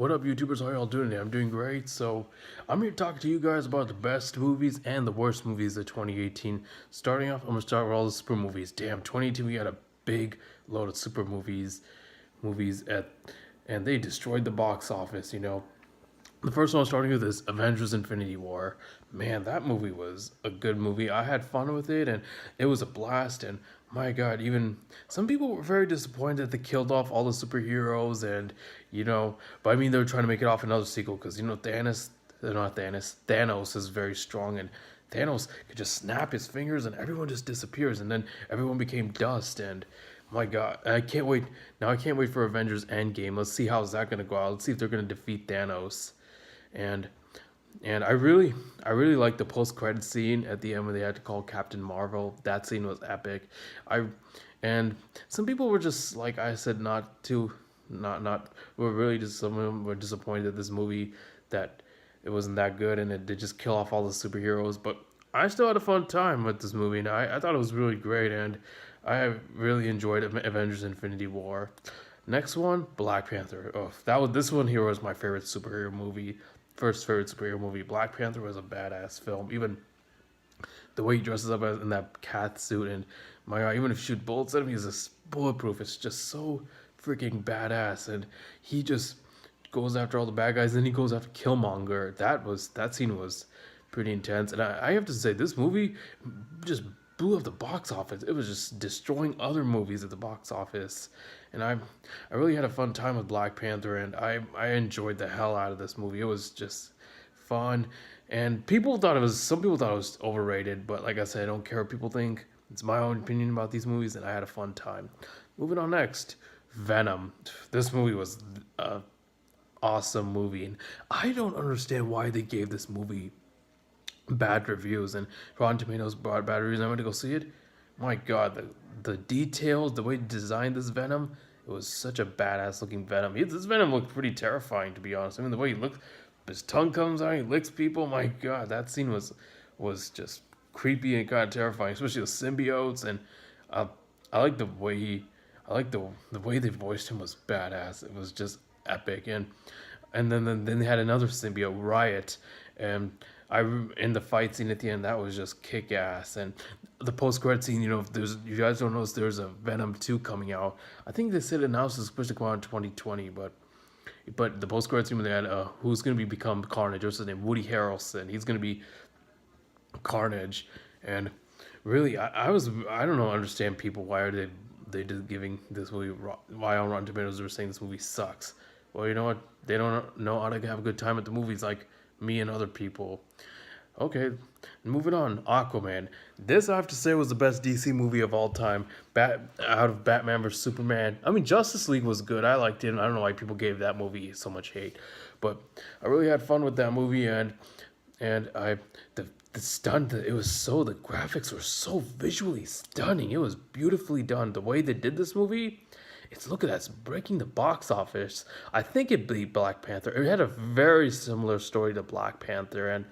What up, YouTubers? How y'all doing today? I'm doing great. So, I'm here to talk to you guys about the best movies and the worst movies of 2018. Starting off, I'm gonna start with all the super movies. Damn, 2018 we had a big load of super movies and they destroyed the box office. The first one I'm starting with is Avengers: Infinity War. Man, that movie was a good movie. I had fun with it, and it was a blast. And my God, even some people were very disappointed that they killed off all the superheroes. But I mean, they were trying to make it off another sequel because Thanos is very strong, and Thanos could just snap his fingers, and everyone just disappears, and then everyone became dust. And my God, I can't wait. Now I can't wait for Avengers Endgame. Let's see how's that gonna go out. Let's see if they're gonna defeat Thanos and and I really like the post credit scene at the end when they had to call Captain Marvel. That scene was epic. I and some people were just like I said, not too, not were really just some of them were disappointed at this movie that it wasn't that good and it did just kill off all the superheroes. But I still had a fun time with this movie, and I thought it was really great, and I really enjoyed Avengers: Infinity War. Next one, Black Panther. Oh, this one here was my favorite superhero movie. First favorite superhero movie. Black Panther was a badass film. Even the way he dresses up in that cat suit, and my God, even if you shoot bullets at him, he's just bulletproof. It's just so freaking badass, and he just goes after all the bad guys. Then he goes after Killmonger. That scene was pretty intense, and I have to say this movie just blew up the box office. It was just destroying other movies at the box office, and I really had a fun time with Black Panther, and I enjoyed the hell out of this movie. It was just fun, and some people thought it was overrated, but like I said, I don't care what people think. It's my own opinion about these movies, and I had a fun time. Moving on next, Venom. This movie was a awesome movie, and I don't understand why they gave this movie bad reviews and Rotten Tomatoes brought bad reviews. I went to go see it. My God, the details, the way they designed this Venom, it was such a badass looking Venom. This Venom looked pretty terrifying, to be honest. I mean, the way he looks, his tongue comes out, he licks people. My God, that scene was just creepy and kind of terrifying, especially the symbiotes. And uh, I like the way I like the way they voiced him was badass. It was just epic. And then they had another symbiote, Riot, and in the fight scene at the end, that was just kick ass. And the post credit scene, if you guys don't know, there's a Venom 2 coming out. I think they said announced it's supposed to come out in 2020, but the post credit scene, they had who's gonna become Carnage. What's his name? Woody Harrelson. He's gonna be Carnage, and really, I don't know, understand people, why are they did giving this movie, why on Rotten Tomatoes they were saying this movie sucks. Well, you know what? They don't know how to have a good time at the movies like me and other people. Okay, moving on. Aquaman. This I have to say was the best DC movie of all time. Out of Batman vs Superman. I mean, Justice League was good. I liked it. I don't know why people gave that movie so much hate, but I really had fun with that movie. And the stunt, the graphics were so visually stunning. It was beautifully done. The way they did this movie, look at that, it's breaking the box office. I think it beat Black Panther. It had a very similar story to Black Panther, and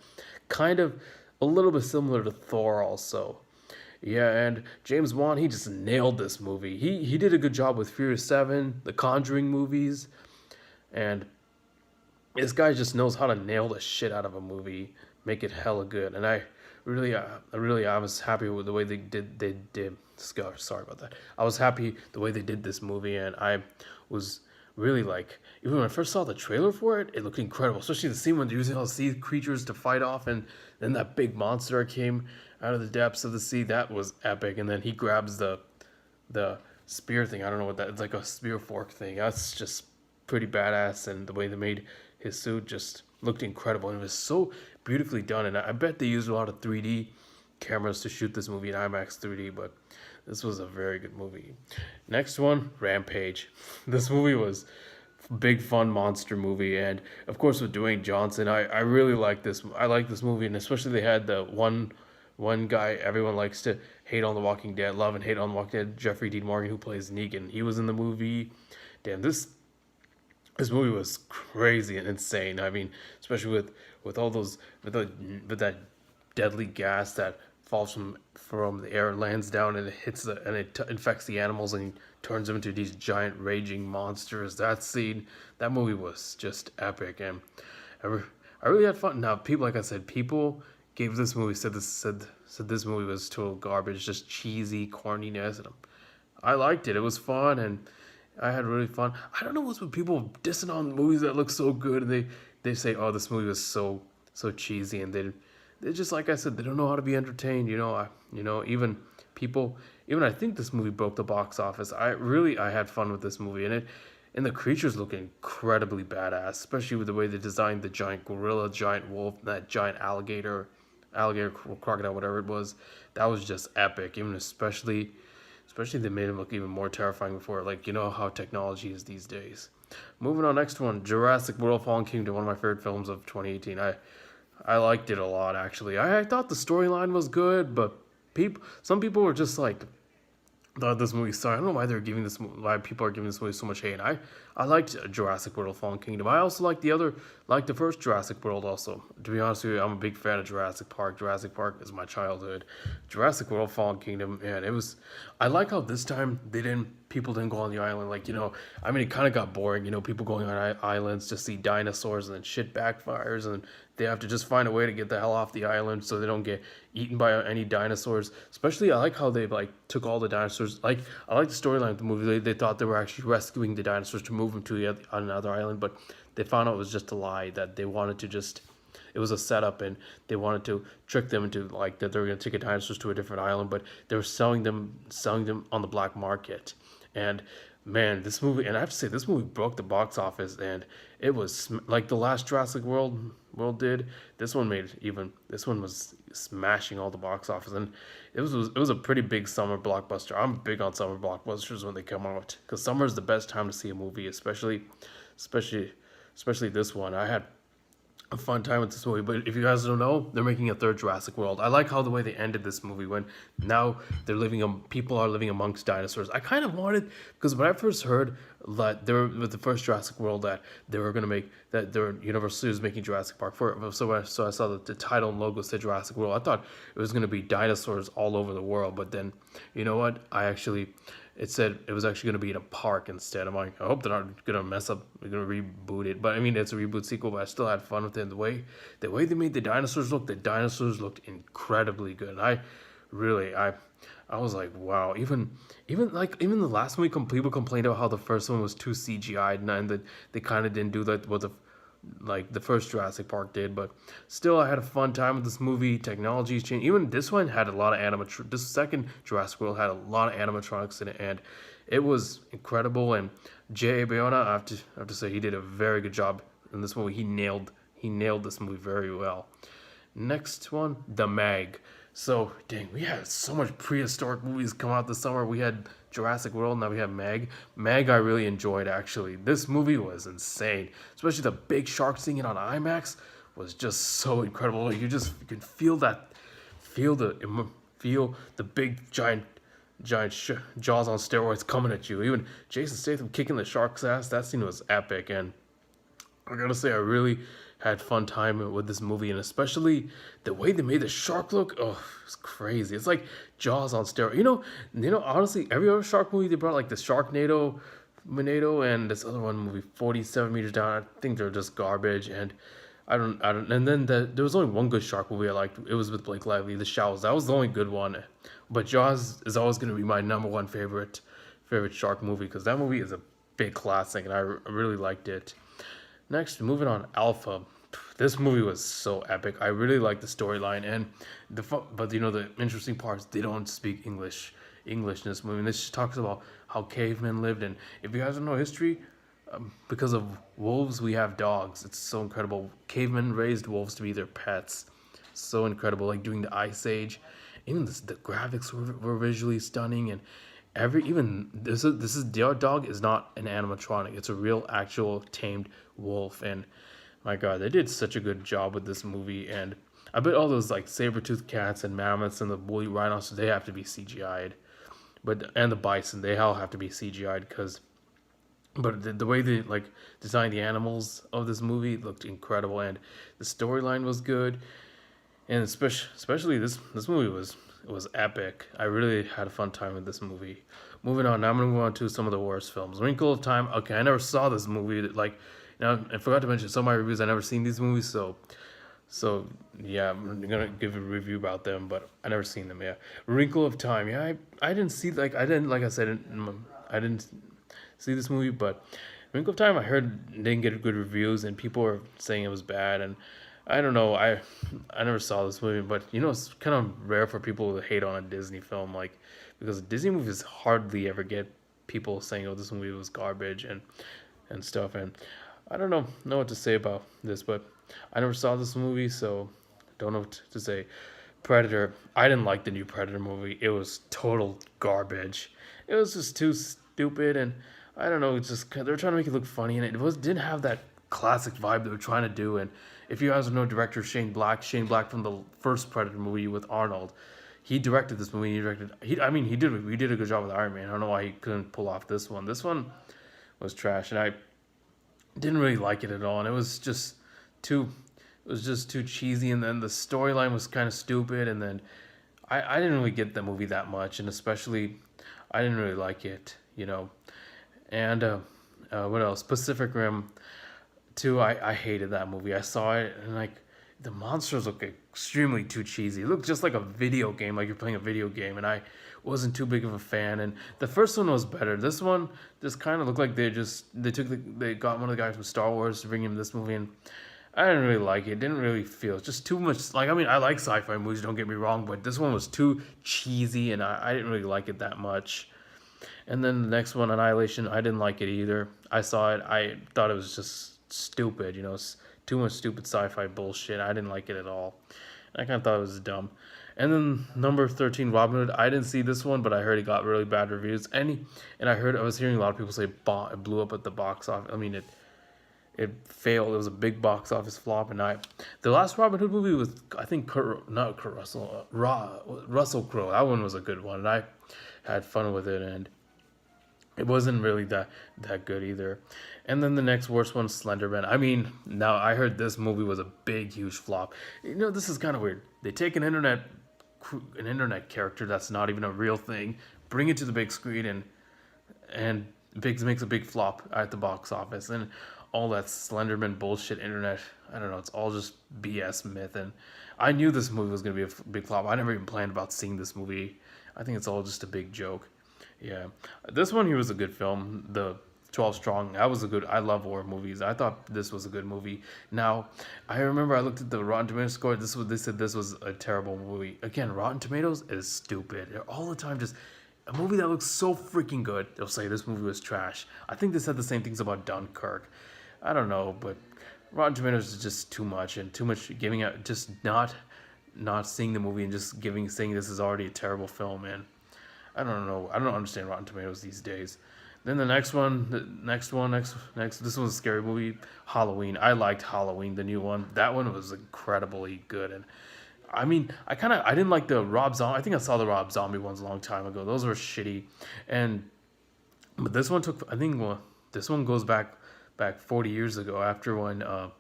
kind of a little bit similar to Thor also. Yeah, and James Wan, he just nailed this movie. He did a good job with Furious 7, the Conjuring movies, and this guy just knows how to nail the shit out of a movie, make it hella good. And I was happy with the way they did. Sorry about that. I was happy the way they did this movie, and I was really like, even when I first saw the trailer for it, it looked incredible. Especially the scene when they're using all the sea creatures to fight off, and then that big monster came out of the depths of the sea. That was epic. And then he grabs the spear thing. I don't know what that. It's like a spear fork thing. That's just pretty badass, and the way they made his suit just looked incredible, and it was so beautifully done. And I bet they used a lot of 3D cameras to shoot this movie in IMAX 3D, but this was a very good movie. Next one, Rampage. This movie was big fun monster movie, and of course with Dwayne Johnson, I really like this. I like this movie, and especially they had the one guy everyone likes to hate on The Walking Dead, love and hate on The Walking Dead, Jeffrey Dean Morgan, who plays Negan. He was in the movie. Damn, this movie was crazy and insane. I mean, especially with all those with that deadly gas that falls from the air, lands down, and it infects the animals and turns them into these giant raging monsters. That scene, that movie was just epic, and I, re- I really had fun. Now, people, like I said, people gave this movie said this movie was total garbage, just cheesy corniness, and I liked it. It was fun, and I had really fun. I don't know what's with people dissing on movies that look so good, and they say, "Oh, this movie was so cheesy," and they just like I said, they don't know how to be entertained. Even people, even I think this movie broke the box office. I had fun with this movie, and the creatures look incredibly badass, especially with the way they designed the giant gorilla, giant wolf, that giant alligator, crocodile, whatever it was. That was just epic. Even especially they made him look even more terrifying before. Like how technology is these days. Moving on, next one, Jurassic World: Fallen Kingdom, one of my favorite films of 2018. I liked it a lot actually. I thought the storyline was good, but some people were just like thought this movie sucked. I don't know why people are giving this movie so much hate. I liked Jurassic World: Fallen Kingdom. I also liked the first Jurassic World. Also, to be honest with you, I'm a big fan of Jurassic Park. Jurassic Park is my childhood. Jurassic World: Fallen Kingdom, man, it was. I like how this time people didn't go on the island. Like I mean, it kind of got boring. People going on islands to see dinosaurs, and then shit backfires, and they have to just find a way to get the hell off the island so they don't get eaten by any dinosaurs. Especially, I like how they took all the dinosaurs. Like I like the storyline of the movie. They thought they were actually rescuing the dinosaurs to move them to another island, but they found out it was just a lie. That they wanted to just. It was a setup, and they wanted to trick them into that they were going to take the dinosaurs to a different island, but they were selling them on the black market. And man, this movie, and I have to say, this movie broke the box office, and it was like the last Jurassic World did. This one was smashing all the box office, and it was a pretty big summer blockbuster. I'm big on summer blockbusters when they come out, because summer is the best time to see a movie, especially especially this one. I had a fun time with this movie. But if you guys don't know, they're making a third Jurassic World. I like how the way they ended this movie when now people are living amongst dinosaurs. I kind of wanted, because when I first heard that they were with the first Jurassic World, that they were gonna make that their Universal was making Jurassic Park for. So I saw that the title and logo said Jurassic World. I thought it was gonna be dinosaurs all over the world. But then, you know what? It said it was actually going to be in a park instead. I'm like, I hope they're not going to mess up. They're going to reboot it. But I mean, it's a reboot sequel, but I still had fun with it. And the way they made the dinosaurs looked incredibly good. And I was like, wow. Even the last movie, people complained about how the first one was too CGI'd, and that they kind of didn't do that what the first Jurassic Park did. But still, I had a fun time with this movie. Technology's changed. Even this one had a lot of this second Jurassic World had a lot of animatronics in it, and it was incredible. And Jay Bayona, I have to say, he did a very good job in this movie. He nailed this movie very well. Next one, The Meg. So, dang, we had so much prehistoric movies come out this summer. We had Jurassic World, now we have Meg. Meg, I really enjoyed, actually. This movie was insane. Especially the big shark seeing it on IMAX was just so incredible. Like, you can feel the big giant jaws on steroids coming at you. Even Jason Statham kicking the shark's ass, that scene was epic. And I gotta say, I really had fun time with this movie, and especially the way they made the shark look. Oh, it's crazy. It's like Jaws on steroids. Honestly, every other shark movie they brought, like the Sharknado, and this other one movie, 47 Meters Down. I think they're just garbage, and I don't. And then there was only one good shark movie I liked. It was with Blake Lively, The Shallows. That was the only good one. But Jaws is always gonna be my number one favorite shark movie, because that movie is a big classic, and I really liked it. Next, moving on, Alpha. This movie was so epic. I really like the storyline, and but the interesting parts, they don't speak English in this movie. And this just talks about how cavemen lived, and if you guys don't know history, because of wolves, we have dogs. It's so incredible. Cavemen raised wolves to be their pets. So incredible. Like during the Ice Age, even the graphics were visually stunning, and their dog is not an animatronic. It's a real, actual tamed wolf, and my God, they did such a good job with this movie. And I bet all those saber-toothed cats and mammoths and the woolly rhinos, they have to be CGI'd. And the bison, they all have to be CGI'd, but the way they designed the animals of this movie looked incredible, and the storyline was good, and especially this movie was epic. I really had a fun time with this movie. moving on. Now I'm gonna move on to some of the worst films. Wrinkle of Time. Okay, I never saw this movie. I forgot to mention some of my reviews. I never seen these movies, so yeah, I'm gonna give a review about them, but I never seen them. Yeah, Wrinkle of Time. Yeah, I didn't see I didn't like I said I didn't see this movie, but Wrinkle of Time I heard didn't get good reviews and people were saying it was bad, and I don't know. I never saw this movie, but it's kind of rare for people to hate on a Disney film, because Disney movies hardly ever get people saying, "Oh, this movie was garbage," and stuff. And I don't know what to say about this, but I never saw this movie, so don't know what to say. Predator. I didn't like the new Predator movie. It was total garbage. It was just too stupid, and I don't know. It's just they're trying to make it look funny, and didn't have that classic vibe they were trying to do. And if you guys know director Shane Black from the first Predator movie with Arnold, he directed this movie. He did a good job with Iron Man. I don't know why he couldn't pull off this one. This one was trash, and I didn't really like it at all. And too it was just too cheesy, and then the storyline was kind of stupid, and then I didn't really get the movie that much, and especially I didn't really like it. And what else? Pacific Rim 2. I hated that movie. I saw it, and the monsters look extremely too cheesy. It looked just like a video game, like you're playing a video game, and I wasn't too big of a fan. And the first one was better. This one just kind of looked like they got one of the guys from Star Wars to bring him this movie, and I didn't really like it. Didn't really feel just too much. I like sci-fi movies. Don't get me wrong, but this one was too cheesy, and I didn't really like it that much. And then the next one, Annihilation, I didn't like it either. I saw it. I thought it was just stupid. Too much stupid sci-fi bullshit. I didn't like it at all. I kind of thought it was dumb. And then number 13, Robin Hood. I didn't see this one, but I heard it got really bad reviews. And I was hearing a lot of people say it blew up at the box office. It failed. It was a big box office flop. And the last Robin Hood movie was, I think, not Kurt Russell, Russell Crowe. That one was a good one, and I had fun with it, and it wasn't really that good either. And then the next worst one, Slenderman. Now I heard this movie was a big, huge flop. This is kind of weird. They take an internet character that's not even a real thing, bring it to the big screen, and makes a big flop at the box office, and all that Slenderman bullshit internet. I don't know. It's all just BS myth, and I knew this movie was gonna be a big flop. I never even planned about seeing this movie. I think it's all just a big joke. Yeah, this one here was a good film. The 12 Strong. I love horror movies. I thought this was a good movie. Now, I remember I looked at the Rotten Tomatoes score. They said this was a terrible movie. Again, Rotten Tomatoes is stupid. They're all the time just a movie that looks so freaking good. They'll say this movie was trash. I think they said the same things about Dunkirk. I don't know, but Rotten Tomatoes is just too much giving out, just not seeing the movie and just saying this is already a terrible film, man. I don't know. I don't understand Rotten Tomatoes these days. Then the next one, this was a scary movie, Halloween. I liked Halloween, the new one. That one was incredibly good. And I didn't like the Rob Zombie. I think I saw the Rob Zombie ones a long time ago. Those were shitty. But this one this one goes back 40 years ago, after when, I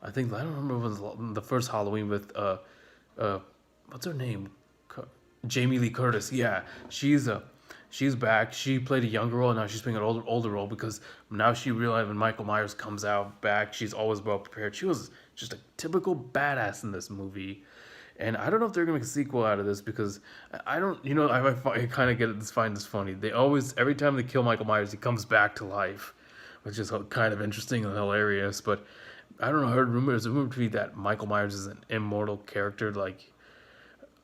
don't remember, it was the first Halloween with, what's her name? Jamie Lee Curtis. Yeah, she's back. She played a younger role, and now she's playing an older role, because now she realized when Michael Myers comes out back, she's always well prepared. She was just a typical badass in this movie. And I don't know if they're gonna make a sequel out of this, because I kind of find this funny. Every time they kill Michael Myers, he comes back to life, which is kind of interesting and hilarious. But I don't know. There's a rumor to be that Michael Myers is an immortal character.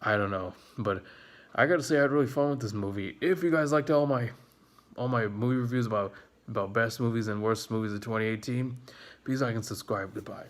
I don't know, but I gotta say I had really fun with this movie. If you guys liked all my movie reviews about best movies and worst movies of 2018, please like and subscribe. Goodbye.